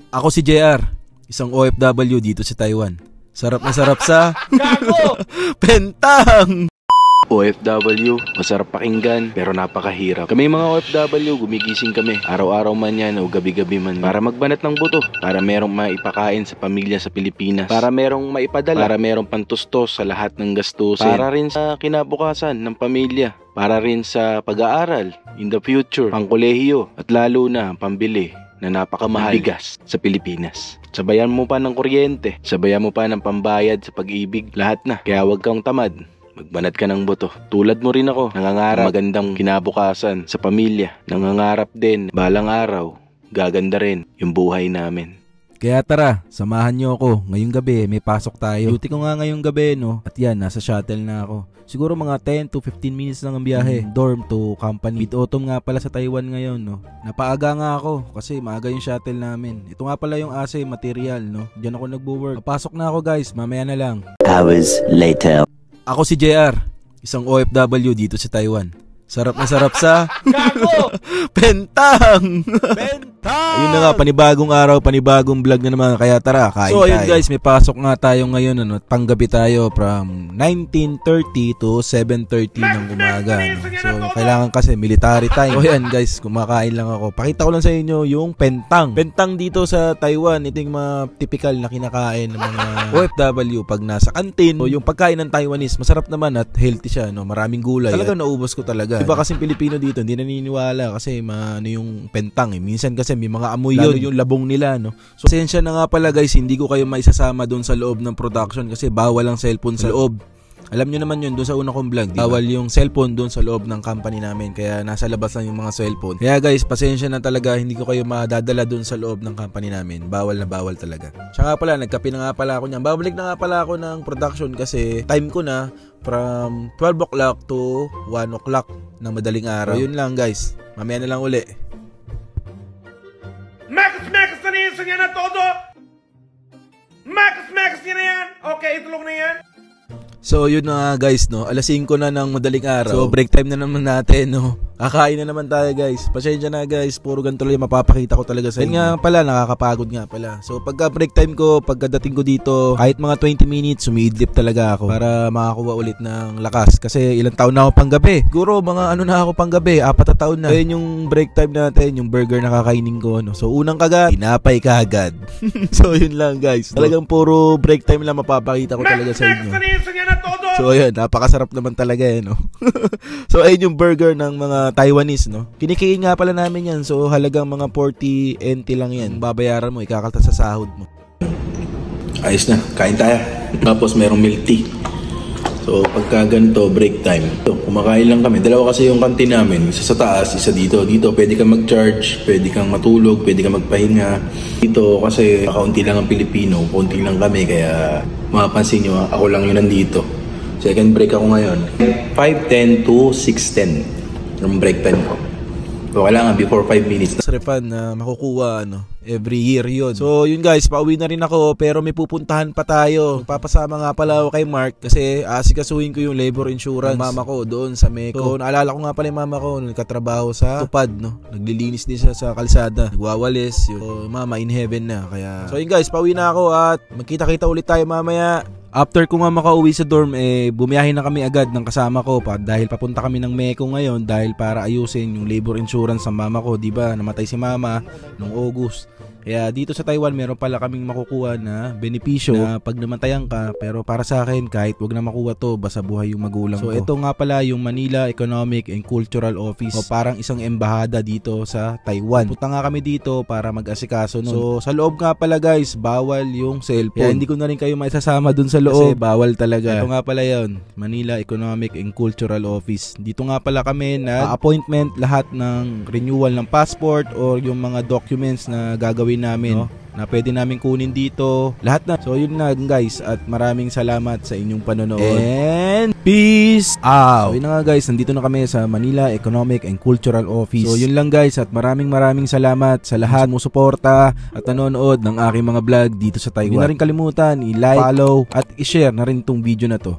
Ako si JR, isang OFW dito sa Taiwan. Sarap na sarap sa Pentang! OFW, masarap pakinggan pero napakahirap. Kami mga OFW, gumigising kami araw-araw man yan o gabi-gabi man para magbanat ng buto, para merong maipakain sa pamilya sa Pilipinas, para merong maipadala, para merong pantustos sa lahat ng gastusin, para rin sa kinabukasan ng pamilya, para rin sa pag-aaral in the future, pangkolehiyo at lalo na pambili na napakamahal bigas sa Pilipinas. Sabayan mo pa ng kuryente, sabayan mo pa ng pambayad sa pag-ibig, lahat na. Kaya huwag kang tamad, magbanat ka ng buto. Tulad mo rin ako, nangangarap magandang kinabukasan sa pamilya. Nangangarap din, balang araw, gaganda rin yung buhay namin. Kaya tara, samahan nyo ako. Ngayong gabi, may pasok tayo. Duty ko nga ngayong gabi, no? At yan, nasa shuttle na ako. Siguro mga 10 to 15 minutes lang ang biyahe. Dorm to company. Mid-autumn nga pala sa Taiwan ngayon, no? Napaaga nga ako kasi maaga yung shuttle namin. Ito nga pala yung AC material, no? Diyan ako nagbo-work. Papasok na ako guys, mamaya na lang. Hours later. Ako si JR, isang OFW dito sa Taiwan. Sarap na sarap sa Pentang! Ayun na nga, panibagong araw, panibagong vlog na naman. Kaya tara, kain tayo. So ayun guys, may pasok nga tayo ngayon, ano, panggabi tayo from 19:30 to 7:30 ng umaga, no? So kailangan kasi military time. So ayan guys, kumakain lang ako. Pakita ko lang sa inyo yung Pentang. Pentang dito sa Taiwan, ito yung mga typical na kinakain ng mga OFW pag nasa kantin. So yung pagkain ng Taiwanese, masarap naman at healthy siya, no? Maraming gulay. Talagang naubos ko talaga. Iba kasing Pilipino dito, hindi naniniwala kasi ano yung Pentang eh. Minsan kasi may mga amoy yun, yung labong nila, no? So pasensya na nga pala guys, hindi ko kayo maisasama doon sa loob ng production kasi bawal ang cellphone sa loob. Alam nyo naman yun, doon sa una kong vlog, diba? Bawal yung cellphone doon sa loob ng company namin, kaya nasa labas lang yung mga cellphone. Kaya guys, pasensya na talaga, hindi ko kayo madadala doon sa loob ng company namin. Bawal na bawal talaga. Tsaka pala, nagkape na nga pala ako niyan. Babalik na nga pala ako ng production kasi time ko na from 12 o'clock to 1 o'clock ng madaling araw. So, yun lang guys, mamaya na lang uli. Makas na yan, sanya na todo! Makas niya na yan! Okay, itulog na yan! So yun na guys, no, alas 5 na ng madaling araw. So break time na naman natin, no. Kakain na naman tayo guys. Pasensya na guys, puro ganito lang mapapakita ko talaga sa inyo. Nga pala, nakakapagod nga pala. So pagka break time ko, pagkadating ko dito, kahit mga 20 minutes, sumiidlip talaga ako para makakuha ulit ng lakas. Kasi ilang taon na ako panggabi. Siguro mga ano na ako panggabi, 4 na taon na. Ayun yung break time natin, yung burger na kakainin ko, no. So unang kagat, tinapay kaagad. So yun lang guys. Talagang puro break time lang mapapakita ko talaga sa inyo. So ayun, napakasarap naman talaga eh, no. So ayun yung burger ng mga Taiwanese, no. Kinikiin nga pala namin yan. So halagang mga 40 NT lang yan. Babayaran mo, ikakaltas sa sahod mo. Ayos na, kain tayo. Tapos merong milk tea. So pagka ganito, break time. So, kumakain lang kami. Dalawa kasi yung kantin namin. Isa sa taas, isa dito. Dito pwede kang mag-charge, pwede kang matulog, pwede kang magpahinga. Dito kasi kaunti lang ang Pilipino, kaunti lang kami. Kaya mapapansin nyo, ako lang yun nandito. Second break ako ngayon. 5:10 to 6:10 yung break time ko. So kailangan before 5 minutes. Refund na makukuha every year yun. So yun guys, pauwi na rin ako pero may pupuntahan pa tayo. Papasama nga pala ako kay Mark kasi asikasuhin ko yung labor insurance ng mama ko doon sa Meko. So, naalala ko nga pala yung mama ko, nagkatrabaho sa Tupad, no. Naglilinis din siya sa kalsada, nagwawalis. So mama in heaven na. Kaya so yun guys, pauwi na ako at magkita-kita ulit tayo mamaya. After ko nga makauwi sa dorm, bumiyahin na kami agad ng kasama ko dahil papunta kami ng Meko ngayon dahil para ayusin yung labor insurance ng mama ko, diba? Namatay si mama noong August. Kaya dito sa Taiwan meron pala kaming makukuha na benepisyo na pag namatayan ka, pero para sa akin kahit wag na makuha to, basta buhay yung magulang ko. So ito nga pala yung Manila Economic and Cultural Office, o parang isang embahada dito sa Taiwan. Punta nga kami dito para mag-asikaso nun. So sa loob nga pala guys, bawal yung cellphone. Kaya hindi ko na rin kayo maisasama dun sa loob kasi bawal talaga. Ito nga pala yun, Manila Economic and Cultural Office. Dito nga pala kami na-appointment lahat ng renewal ng passport or yung mga documents na gagawin namin, no, na pwede namin kunin dito, lahat na. So yun na guys, at maraming salamat sa inyong panonood and peace out. So yun na nga guys, nandito na kami sa Manila Economic and Cultural Office. So yun lang guys, at maraming salamat sa lahat sumusuporta at nanonood ng aking mga vlog dito sa Taiwan. Hindi na rin kalimutan i-like, follow at i-share na rin tong video na to.